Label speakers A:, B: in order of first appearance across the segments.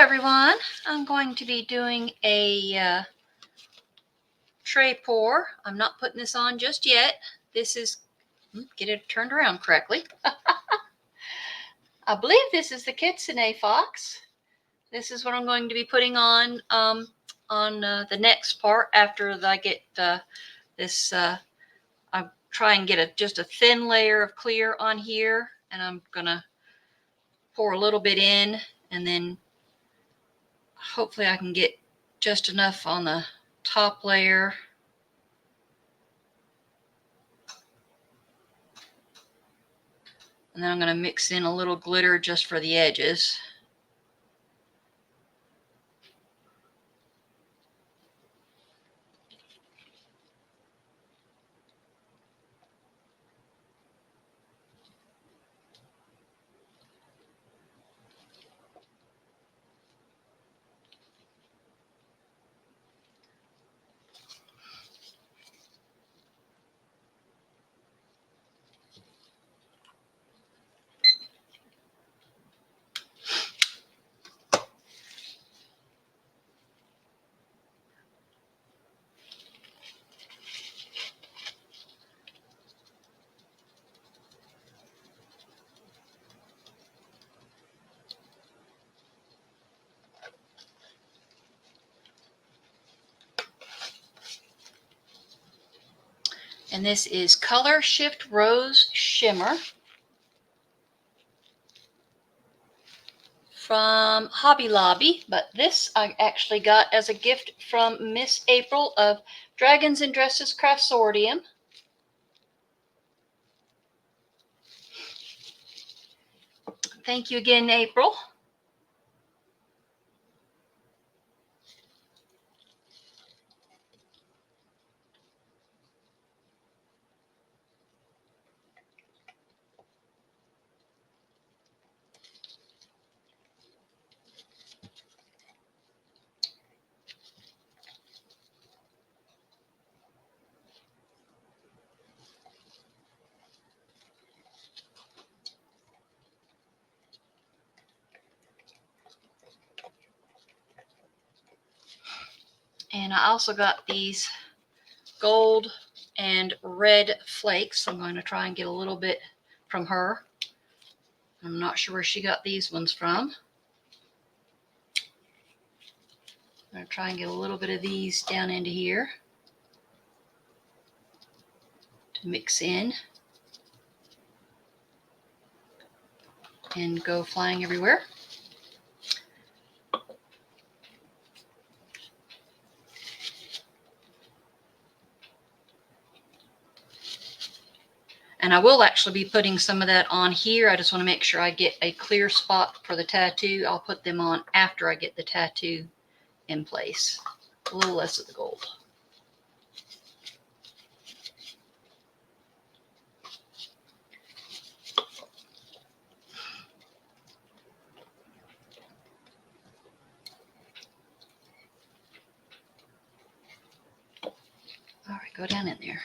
A: everyone. I'm going to be doing a tray pour. I'm not putting this on just yet. This is, get it turned around correctly. I believe this is the Kitsune fox. This is what I'm going to be putting on the next part after I get this. I try and get just a thin layer of clear on here, and I'm gonna pour a little bit in, and then hopefully I can get just enough on the top layer. And then I'm going to mix in a little glitter just for the edges. And this is Color Shift Rose Shimmer from Hobby Lobby. But this I actually got as a gift from Miss April of Dragons and Dresses Craftsortium. Thank you again, April. And I also got these gold and red flakes. I'm going to try and get a little bit from her. I'm not sure where she got these ones from. I'm going to try and get a little bit of these down into here to mix in and go flying everywhere. And I will actually be putting some of that on here. I just want to make sure I get a clear spot for the tattoo. I'll put them on after I get the tattoo in place. A little less of the gold. All right, go down in there.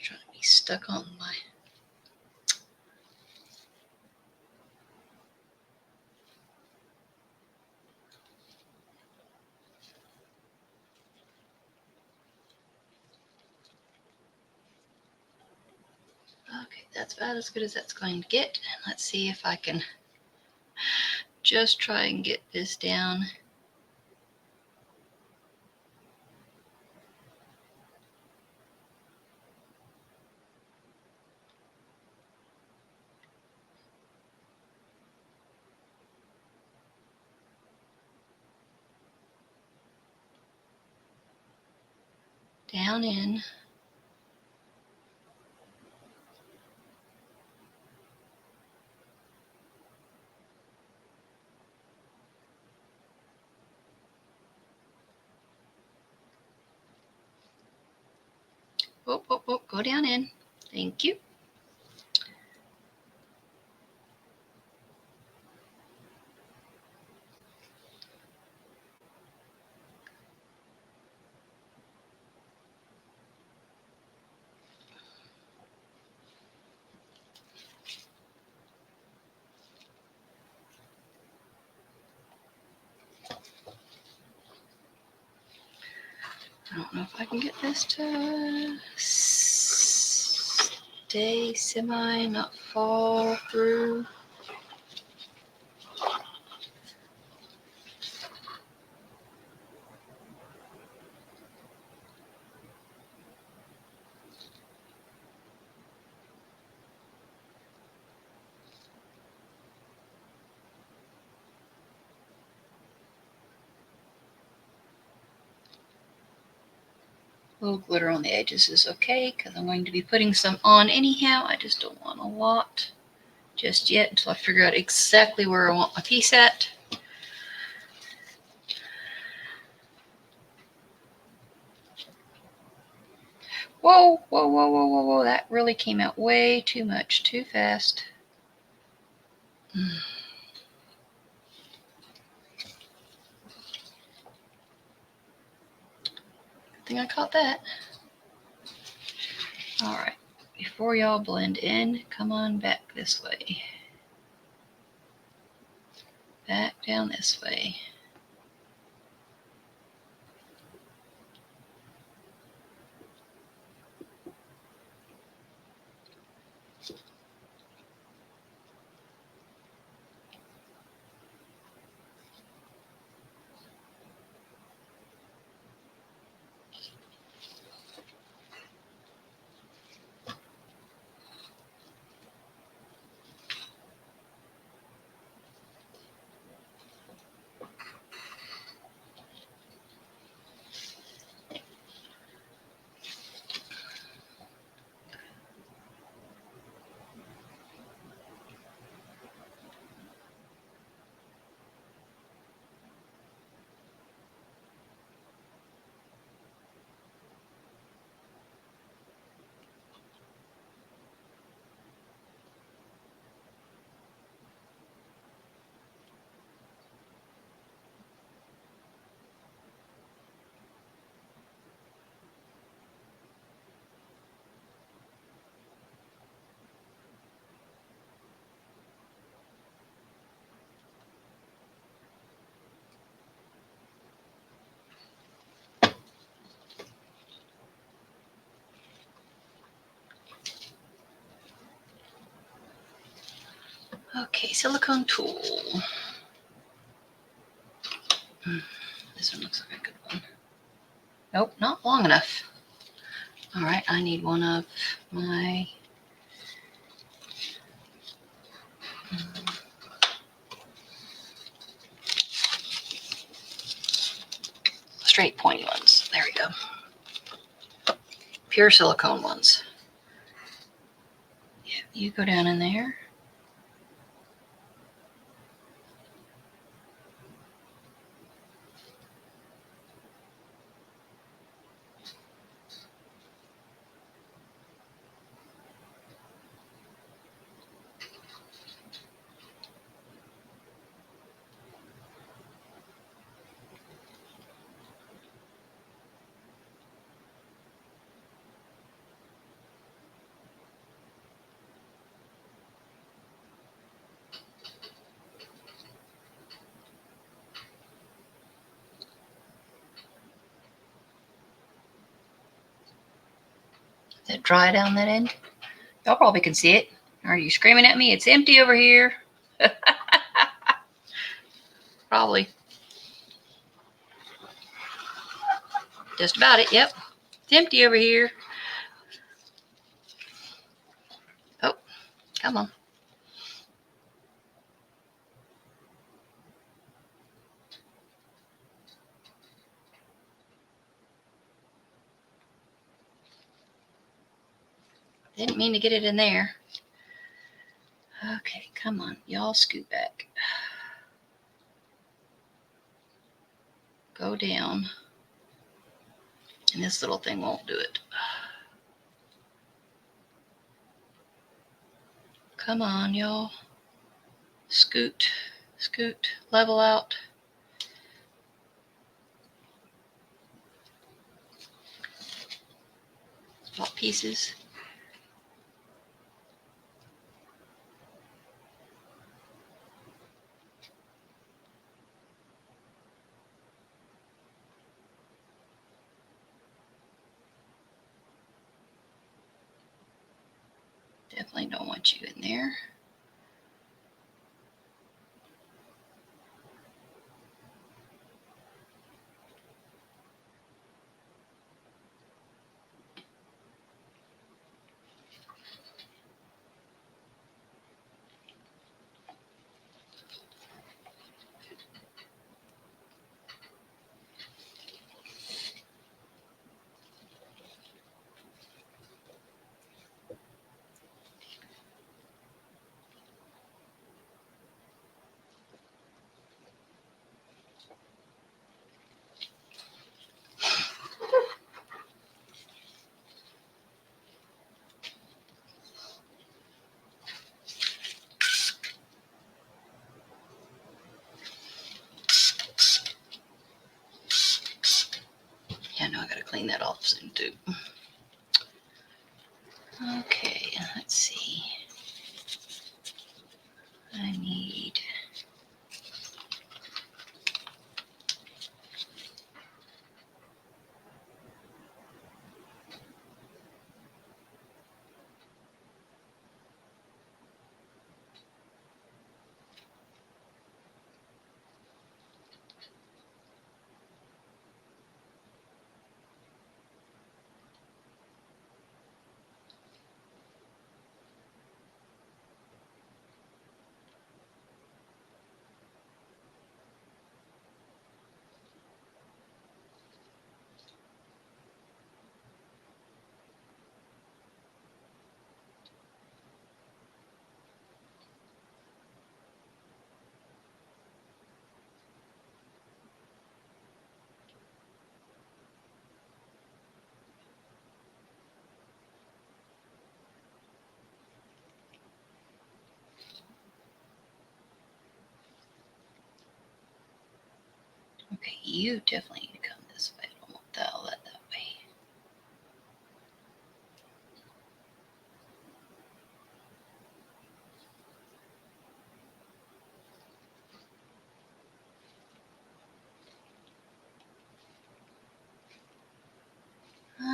A: Trying to be stuck on my. Okay, that's about as good as that's going to get. Let's see if I can just try and get this down. down in. Whoop, whoop, whoop, go down in. Thank you. I don't know if I can get this to stay semi, not fall through. A little glitter on the edges is okay because I'm going to be putting some on anyhow. I just don't want a lot just yet until I figure out exactly where I want my piece at. Whoa, whoa, whoa, whoa, whoa, whoa. That really came out way too much, too fast. I think I caught that. All right, before y'all blend in, come on back this way. Back down this way. Okay, silicone tool. This one looks like a good one. Nope, not long enough. All right, I need one of my straight pointy ones. There we go. Pure silicone ones. Yeah, you go down in there. Is it dry down that end? Y'all probably can see it. Are you screaming at me? It's empty over here. Probably. Just about it. Yep. It's empty over here. Oh, come on. Didn't mean to get it in there. Okay, come on. Y'all scoot back. Go down. And this little thing won't do it. Come on, y'all. Scoot, scoot, level out. Swap pieces. Definitely don't want you in there. Yeah, no, I gotta clean that off soon too. Okay, let's see. I need Okay, you definitely need to come this way. I don't want all that way.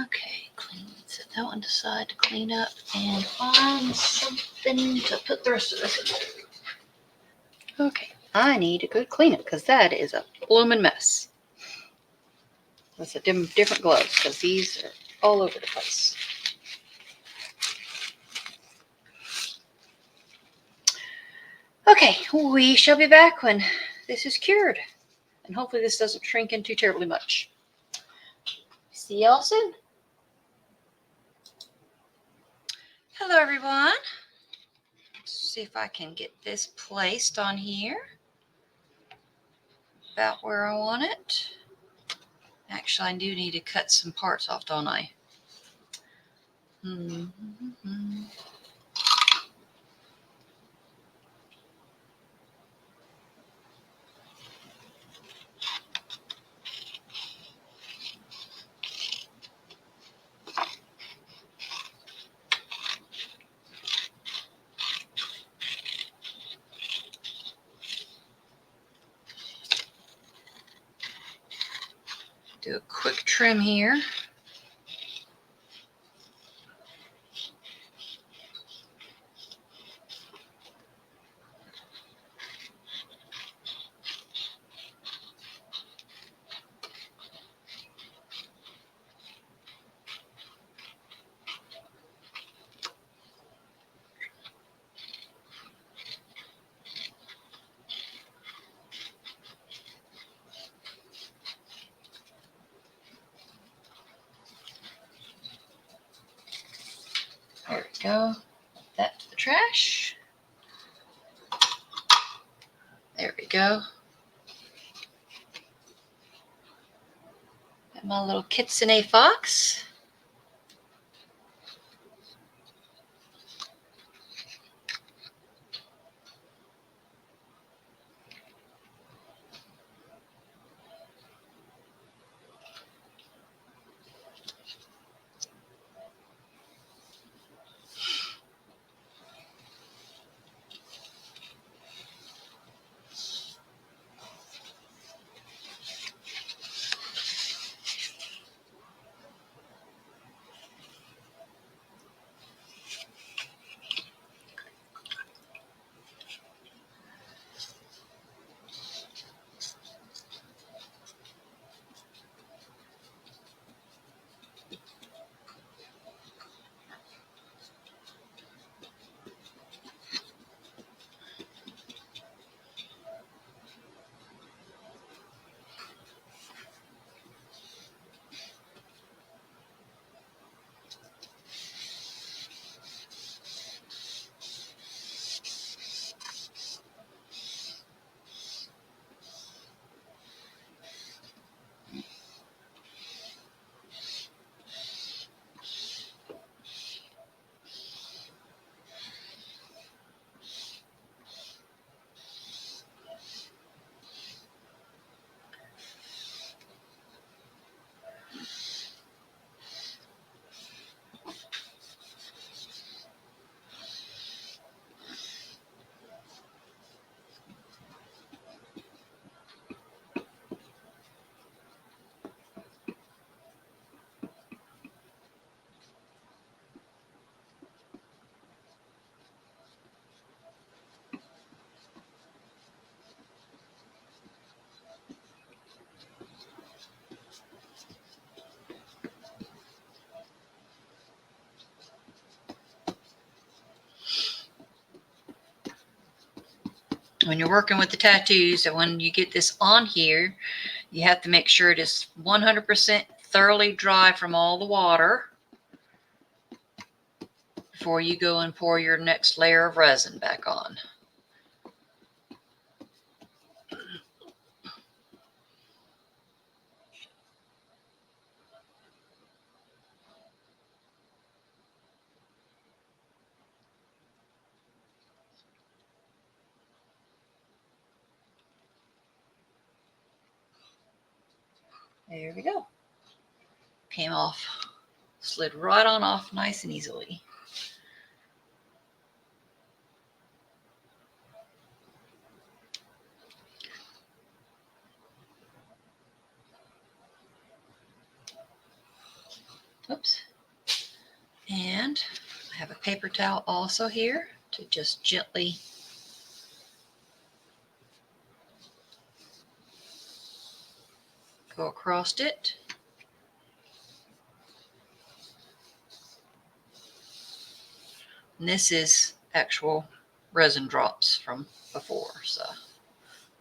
A: Okay, clean. Set that one aside to clean up and find something to put the rest of this in. Okay, I need a good cleanup because that is a blooming mess. That's a different gloves because these are all over the place. Okay, we shall be back when this is cured. And hopefully this doesn't shrink in too terribly much. See y'all soon. Hello, everyone. Let's see if I can get this placed on here. About where I want it. Actually, I do need to cut some parts off, don't I? Do a quick trim here. There we go. That to the trash. There we go. Got my little Kitsune fox. When you're working with the tattoos, and when you get this on here, you have to make sure it is 100% thoroughly dry from all the water before you go and pour your next layer of resin back on. There we go. Came off. Slid right on off nice and easily. Oops. And I have a paper towel also here to just gently go across it. And this is actual resin drops from before, so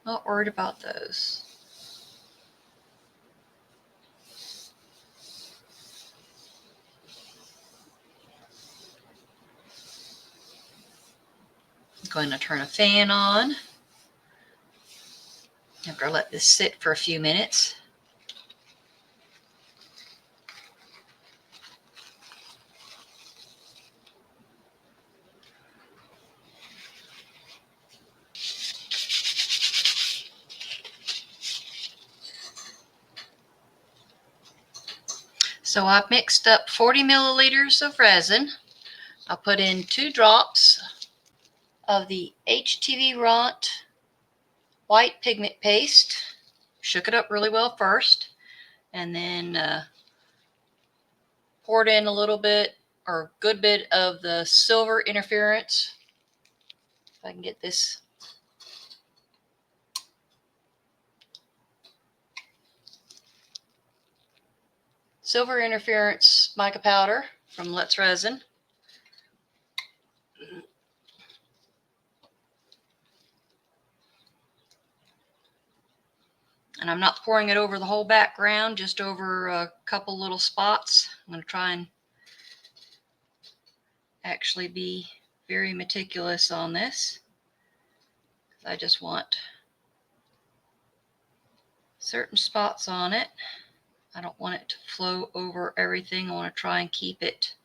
A: not worried about those. I'm going to turn a fan on after I let this sit for a few minutes. So I've mixed up 40 milliliters of resin. I'll put in 2 drops of the HTV Ront white pigment paste. Shook it up really well first, and then poured in a little bit or good bit of the silver interference. If I can get this. Silver interference mica powder from Let's Resin. And I'm not pouring it over the whole background, just over a couple little spots. I'm going to try and actually be very meticulous on this. I just want certain spots on it. I don't want it to flow over everything. I want to try and keep it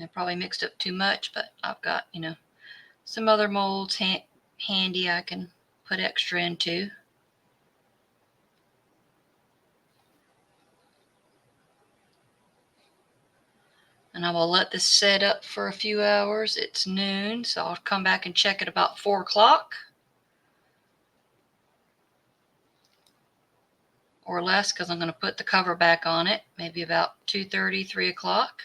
A: I probably mixed up too much, but I've got, some other molds handy I can put extra into. And I will let this set up for a few hours. It's noon, so I'll come back and check it about 4 o'clock. Or less, because I'm going to put the cover back on it, maybe about 2:30, 3 o'clock.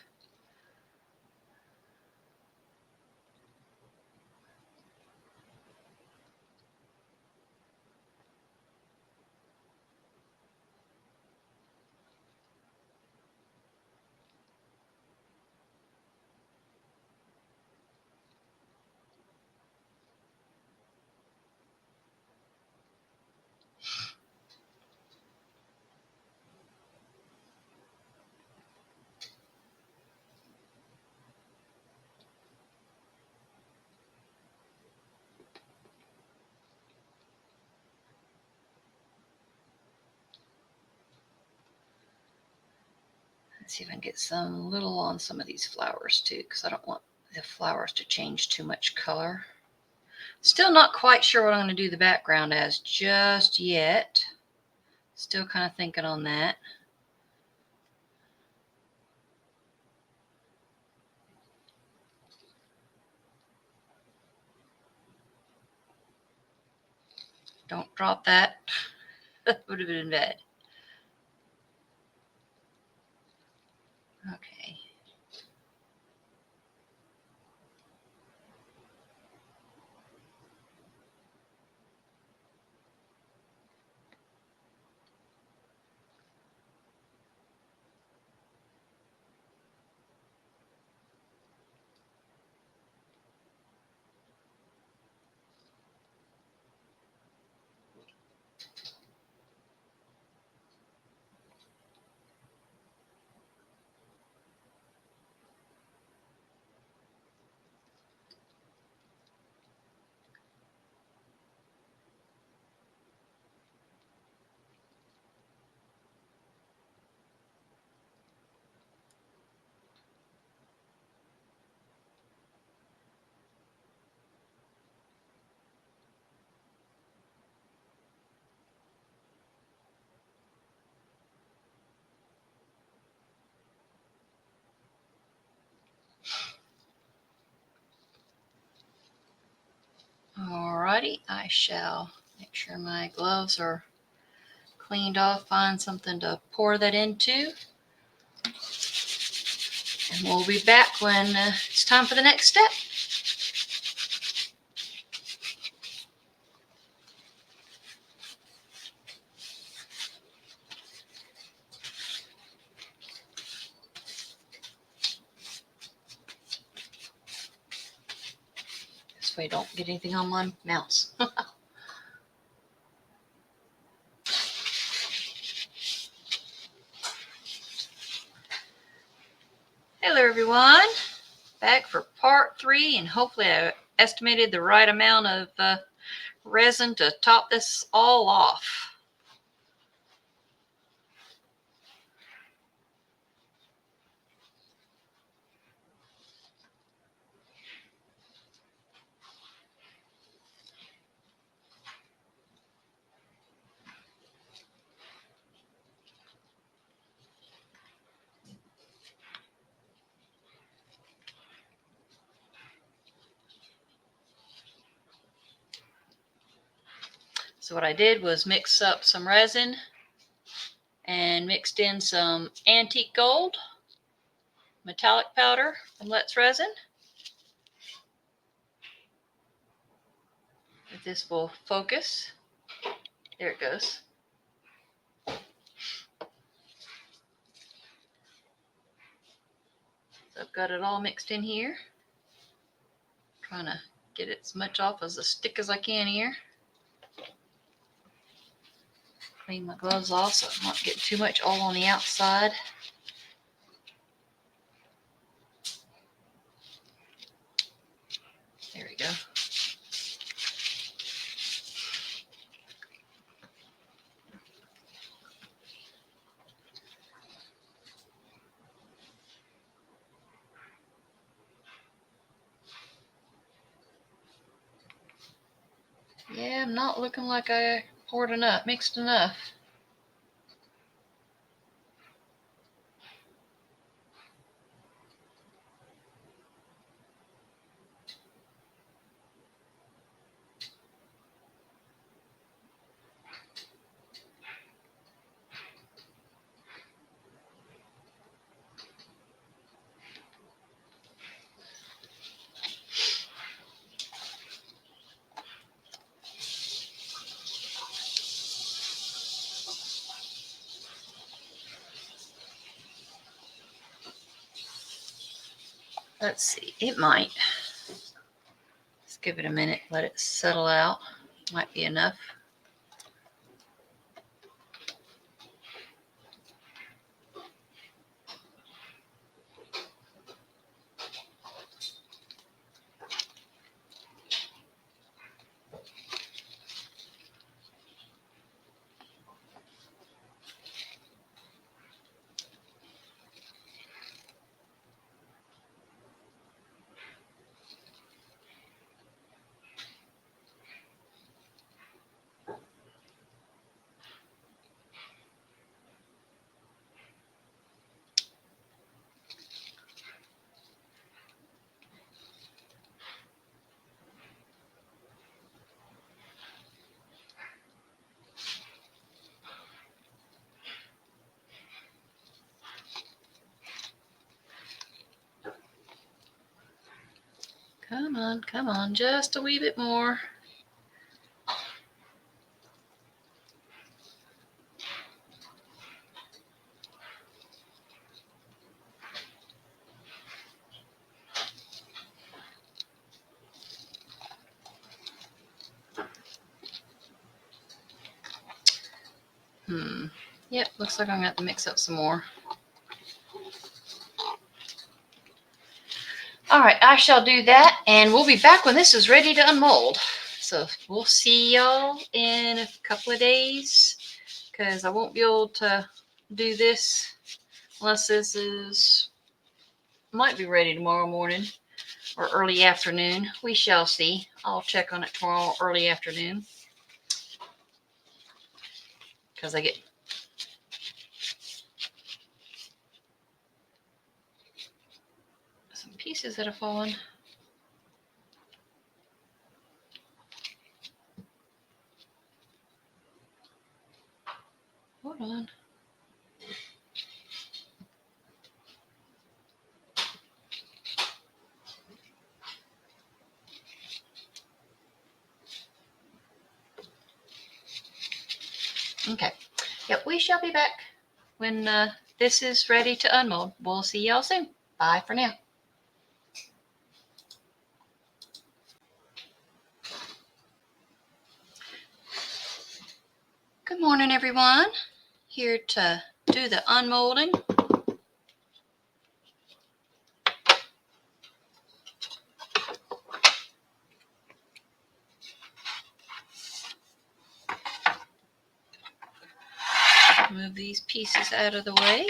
A: Let's see if I can get some little on some of these flowers too, because I don't want the flowers to change too much color. Still not quite sure what I'm going to do the background as just yet. Still kind of thinking on that. Don't drop that. That would have been bad. Okay. Alrighty, I shall make sure my gloves are cleaned off, find something to pour that into. And we'll be back when it's time for the next step. This way I don't get anything on my mouse. Hello everyone, back for part 3, and hopefully I estimated the right amount of resin to top this all off. So what I did was mix up some resin and mixed in some antique gold, metallic powder from Let's Resin. If this will focus, there it goes. So I've got it all mixed in here. Trying to get it as much off as the stick as I can here. Clean my gloves off so I'm not getting too much all on the outside. There we go. Yeah, I'm not looking like I poured enough, mixed enough. Let's see, it might. Let's give it a minute, let it settle out. Might be enough. Come on, just a wee bit more. Yep, looks like I'm going to have to mix up some more. All right, I shall do that, and we'll be back when this is ready to unmold. So we'll see y'all in a couple of days, because I won't be able to do this unless this is, might be ready tomorrow morning or early afternoon. We shall see. I'll check on it tomorrow early afternoon, because I get some pieces that have fallen. Hold on. Okay. Yep, we shall be back when this is ready to unmold. We'll see y'all soon. Bye for now. Good morning, everyone. Here to do the unmolding. Move these pieces out of the way.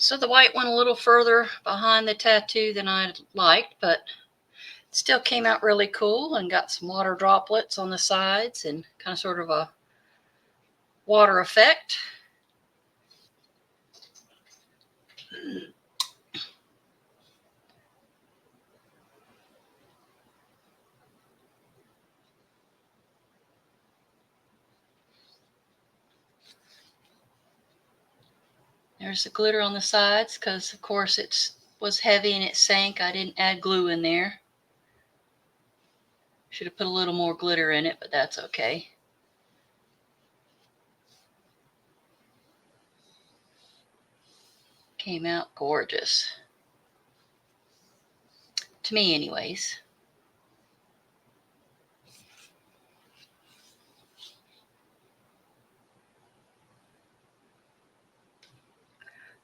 A: So the white went a little further behind the tattoo than I'd liked, but still came out really cool and got some water droplets on the sides and kind of sort of a water effect. There's the glitter on the sides because, of course, it was heavy and it sank. I didn't add glue in there. Should have put a little more glitter in it, but that's okay. Came out gorgeous. To me, anyways.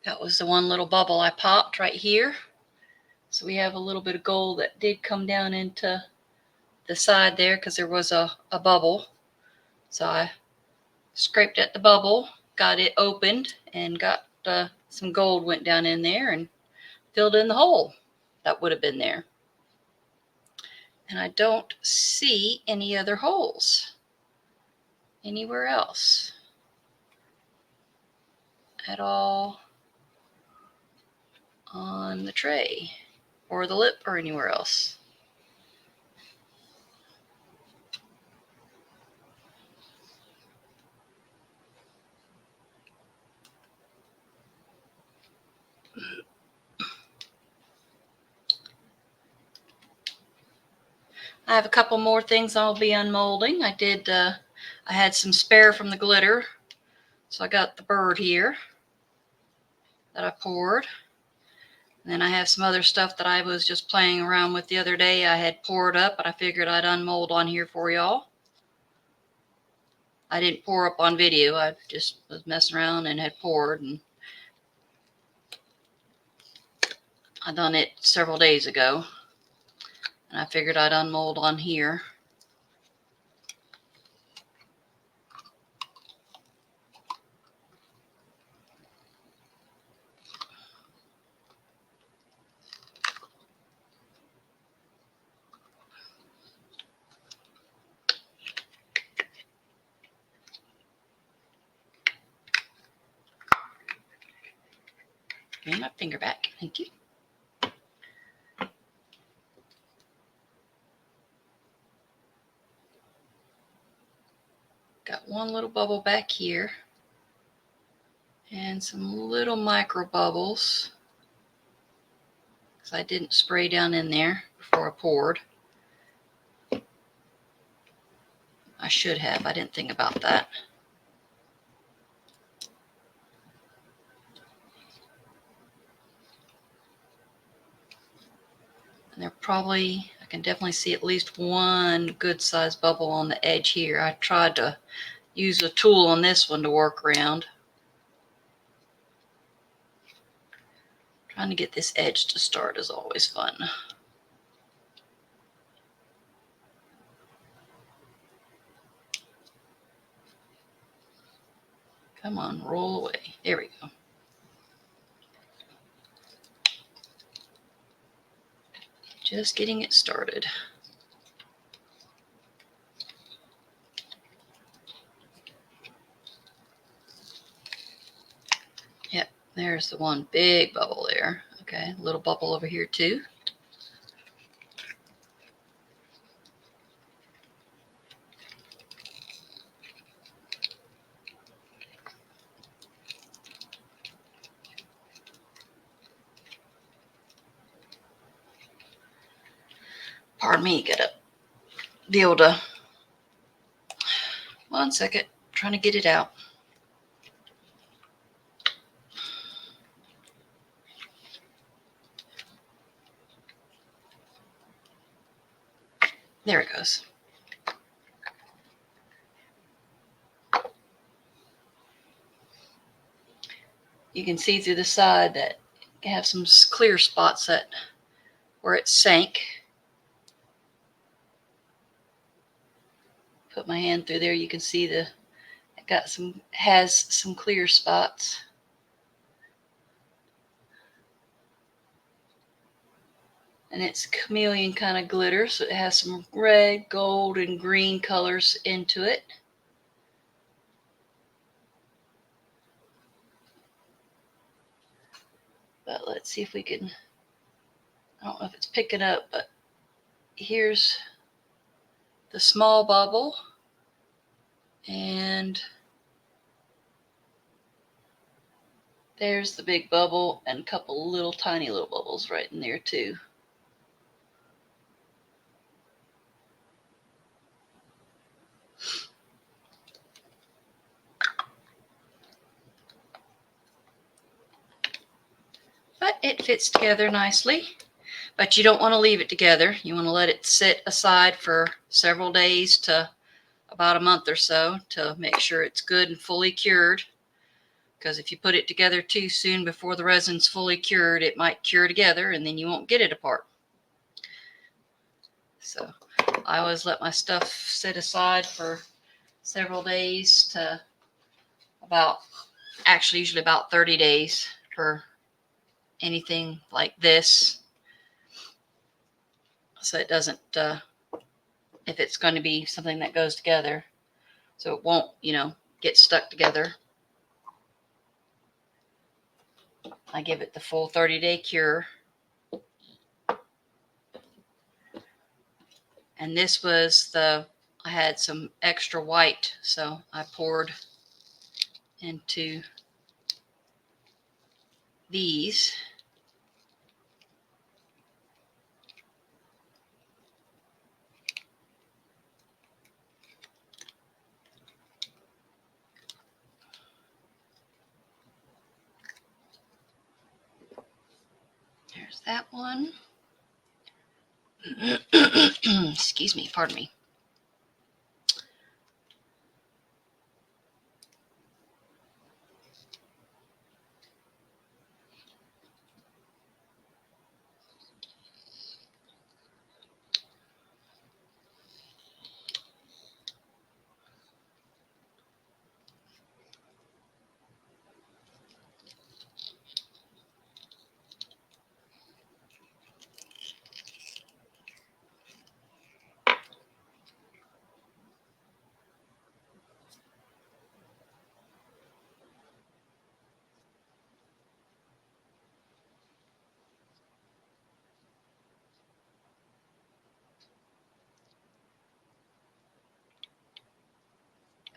A: That was the one little bubble I popped right here. So we have a little bit of gold that did come down into the side there because there was a bubble. So I scraped at the bubble, got it opened, and got some gold went down in there and filled in the hole that would have been there. And I don't see any other holes anywhere else at all on the tray or the lip or anywhere else. I have a couple more things I'll be unmolding. I had some spare from the glitter. So I got the bird here that I poured. And then I have some other stuff that I was just playing around with the other day. I had poured up, but I figured I'd unmold on here for y'all. I didn't pour up on video. I just was messing around and had poured. And I done it several days ago. And I figured I'd unmold on here. Give me my finger back. Thank you. Got one little bubble back here. And some little micro bubbles. Because I didn't spray down in there before I poured. I should have. I didn't think about that. And there probably, I can definitely see at least one good sized bubble on the edge here. I tried to use a tool on this one to work around. Trying to get this edge to start is always fun. Come on, roll away. There we go. Just getting it started. Yep, there's the one big bubble there. Okay, a little bubble over here too. Pardon me, gotta be able to. 1 second, trying to get it out. There it goes. You can see through the side that you have some clear spots that where it sank. Put my hand through there, you can see it has some clear spots. And it's chameleon kind of glitter, so it has some red, gold, and green colors into it. But let's see if we can, I don't know if it's picking up, but here's the small bubble, and there's the big bubble, and a couple little tiny little bubbles right in there too. But it fits together nicely. But you don't want to leave it together. You want to let it sit aside for several days to about a month or so to make sure it's good and fully cured. Because if you put it together too soon before the resin's fully cured, it might cure together and then you won't get it apart. So I always let my stuff sit aside for several days to usually about 30 days for anything like this. So it doesn't, if it's going to be something that goes together, so it won't, get stuck together. I give it the full 30-day cure. And this was I had some extra white, so I poured into these. There's that one. Excuse me, pardon me.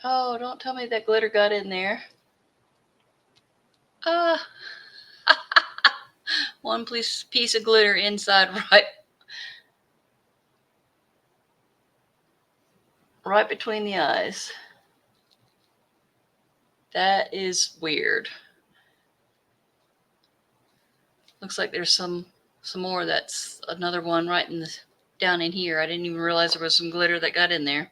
A: Oh, don't tell me that glitter got in there. One piece of glitter inside right between the eyes. That is weird. Looks like there's some more. That's another one right down in here. I didn't even realize there was some glitter that got in there.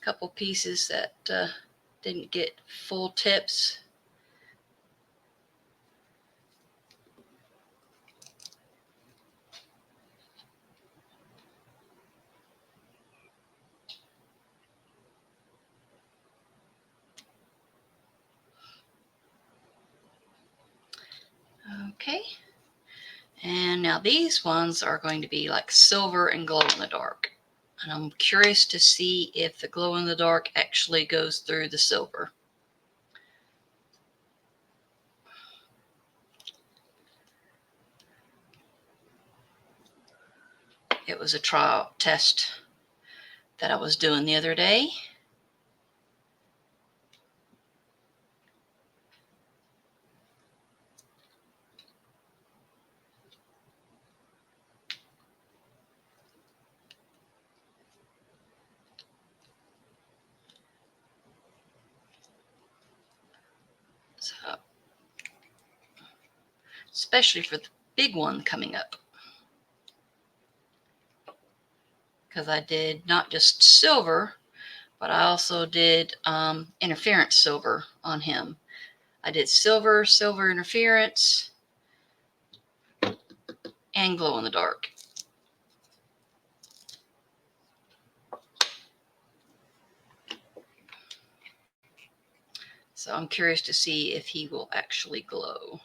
A: Couple pieces that didn't get full tips. Okay, and now these ones are going to be like silver and glow in the dark. And I'm curious to see if the glow in the dark actually goes through the silver. It was a trial test that I was doing the other day. So, especially for the big one coming up. Because I did not just silver, but I also did interference silver on him. I did silver interference, and glow in the dark. So I'm curious to see if he will actually glow.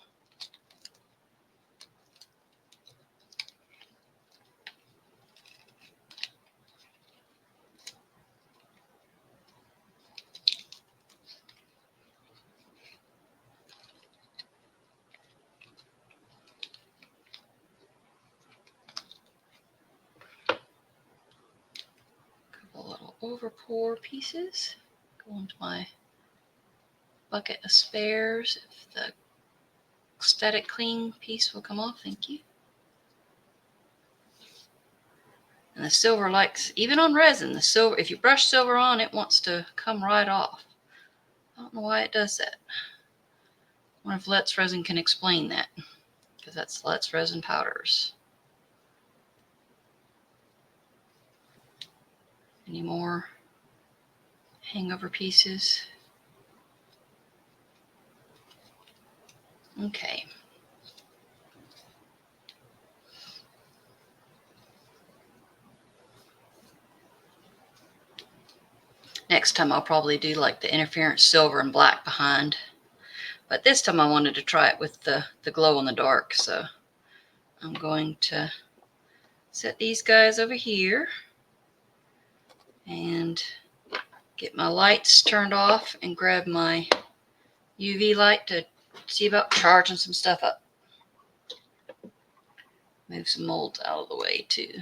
A: Couple little overpour pieces. Go into my bucket of spares. If the static clean piece will come off, thank you. And the silver likes, even on resin, the silver, if you brush silver on, it wants to come right off. I don't know why it does that. I wonder if Let's Resin can explain that, because that's Let's Resin powders. Any more hangover pieces? Okay. Next time I'll probably do like the interference silver and black behind. But this time I wanted to try it with the glow in the dark. So I'm going to set these guys over here and get my lights turned off and grab my UV light to see about charging some stuff up. Move some molds out of the way too.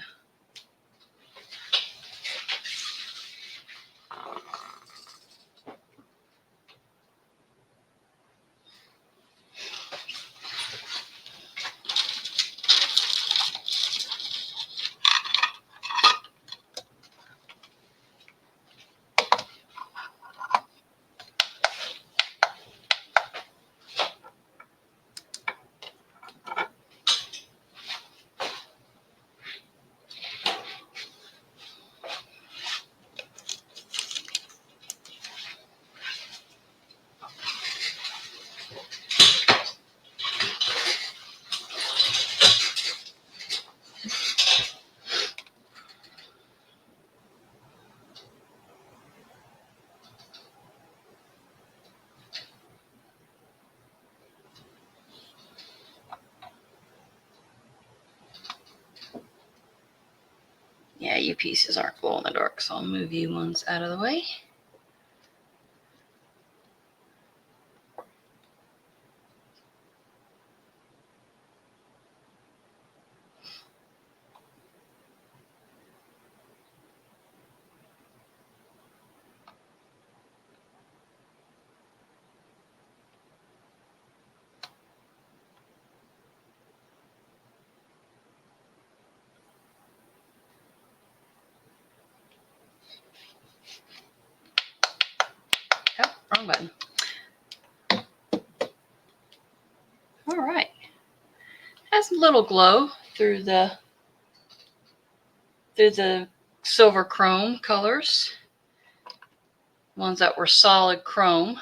A: Yeah, you pieces aren't glow in the dark, so I'll move you ones out of the way. Oh, wrong button. All right. Has a little glow through the silver chrome colors. Ones that were solid chrome.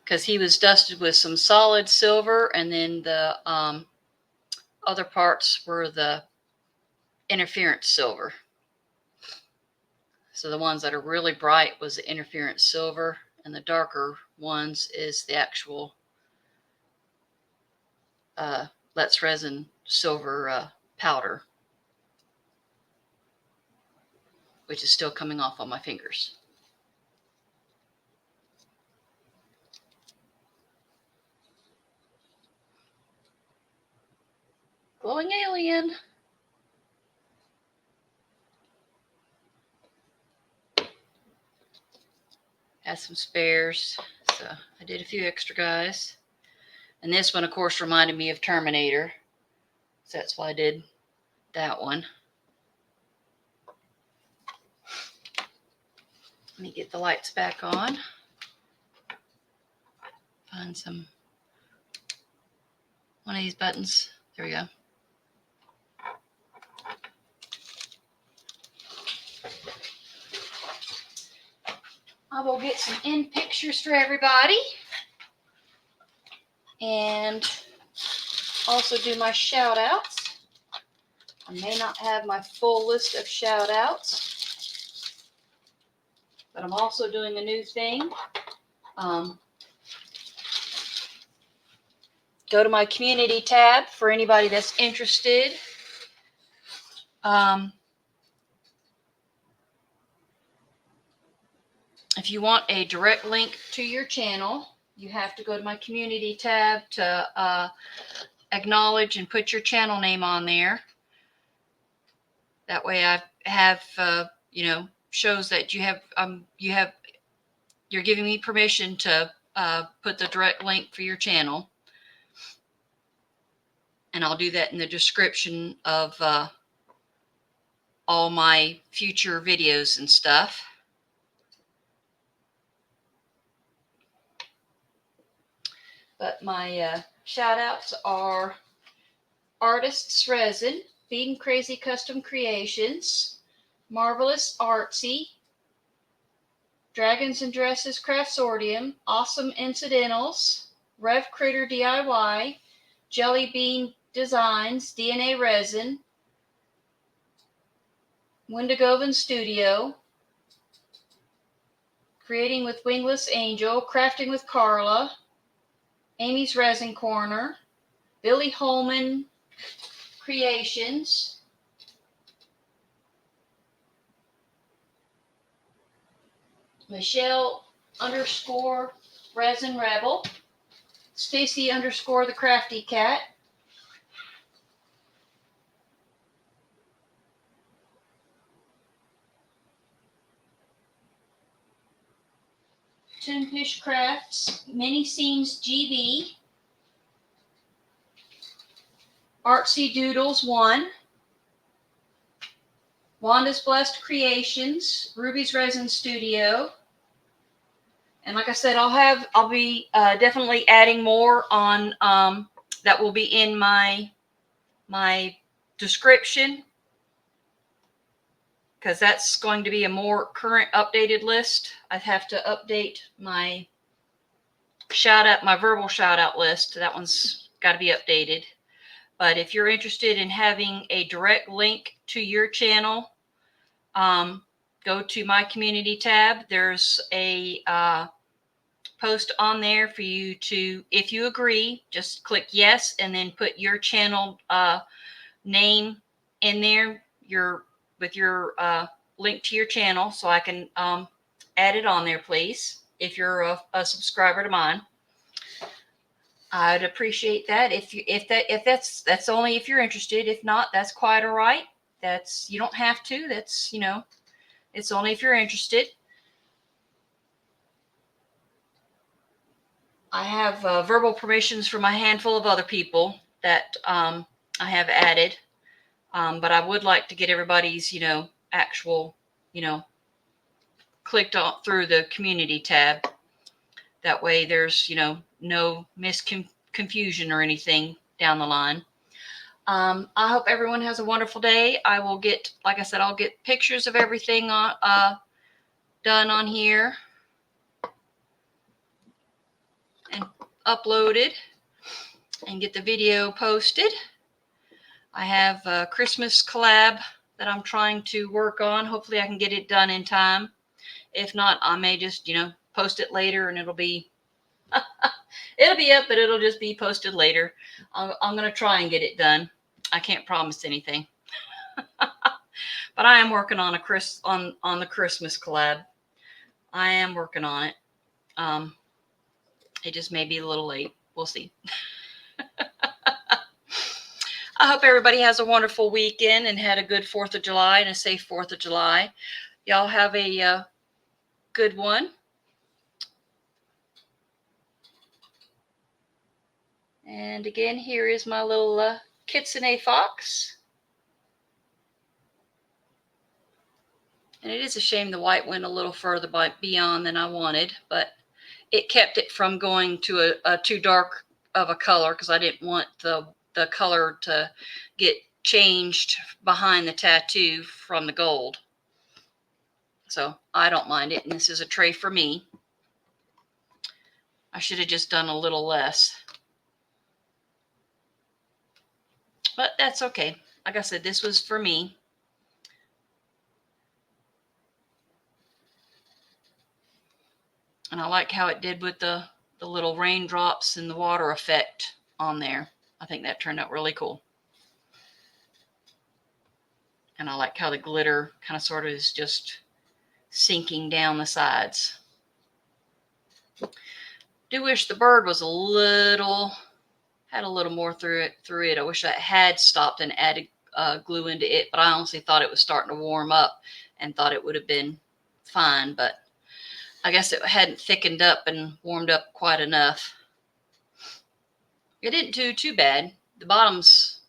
A: Because he was dusted with some solid silver, and then the other parts were the interference silver. So the ones that are really bright was the interference silver, and the darker ones is the actual Let's Resin silver powder, which is still coming off on my fingers. Glowing alien. Has some spares, so I did a few extra guys. And this one, of course, reminded me of Terminator, so that's why I did that one. Let me get the lights back on. Find one of these buttons. There we go. I will get some end pictures for everybody. And also do my shout outs. I may not have my full list of shout outs. But I'm also doing a new thing. Go to my community tab for anybody that's interested. If you want a direct link to your channel, you have to go to my community tab to acknowledge and put your channel name on there. That way I have, you know, shows that you're giving me permission to put the direct link for your channel. And I'll do that in the description of all my future videos and stuff. But my shout outs are ArtistsResin, Beadinkrazy Custom Creations, Marvelous Artsy, Dragons and Dresses Craftsortium, Awesome Incidentals, Rev Critter DIY, Jelly Bean Designs, DNA Resin, Wendigovan Studio, Creating with Wingless Angel, Crafting with Karla, Amy's Resin Corner, Billie Holman Creations, Michelle _ Resin Rebel, Stacy _ the Crafty Cat, Timpish Crafts, Mini Scenes GB, Artsy Doodles 1, Wanda's Blessed Creations, Ruby's Resin Studio. And like I said, I'll be definitely adding more on that will be in my description, because that's going to be a more current updated list. I have to update my verbal shout out list. That one's got to be updated. But if you're interested in having a direct link to your channel, go to my community tab. There's a post on there for you to, if you agree, just click yes and then put your channel name in there, with your link to your channel, so I can add it on there, please. If you're a subscriber to mine, I'd appreciate that. If that's only if you're interested. If not, that's quite all right. You don't have to. That's, you know, it's only if you're interested. I have verbal permissions from a handful of other people that I have added, but I would like to get everybody's, you know, actual, you know, clicked on through the community tab. That way there's, you know, no confusion or anything down the line. I hope everyone has a wonderful day. I will get, like I said, I'll get pictures of everything done on here and uploaded and get the video posted. I have a Christmas collab that I'm trying to work on. Hopefully I can get it done in time. If not, I may just, you know, post it later, and it'll be it'll be up, but it'll just be posted later. I'm going to try and get it done. I can't promise anything. But I am working on on the Christmas collab. I am working on it. It just may be a little late. We'll see. I hope everybody has a wonderful weekend and had a good 4th of July and a safe 4th of July. Y'all have a good one. And again, here is my little Kitsune fox. And it is a shame the white went a little further beyond than I wanted, but it kept it from going to a too dark of a color, because I didn't want the color to get changed behind the tattoo from the gold. So I don't mind it, and this is a tray for me. I should have just done a little less, but that's okay. Like I said, this was for me. And I like how it did with the little raindrops and the water effect on there. I think that turned out really cool. And I like how the glitter kind of sort of is just sinking down the sides. Do wish the bird was had a little more through it. I wish I had stopped and added glue into it, but I honestly thought it was starting to warm up and thought it would have been fine, but I guess it hadn't thickened up and warmed up quite enough. It didn't do too bad. The bottom's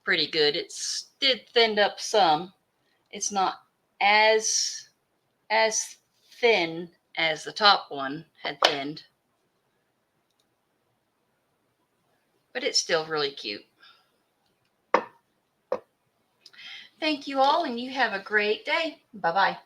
A: pretty good. It did thinned up some. It's not as thin as the top one had thinned, but it's still really cute. Thank you all, and you have a great day. Bye-bye.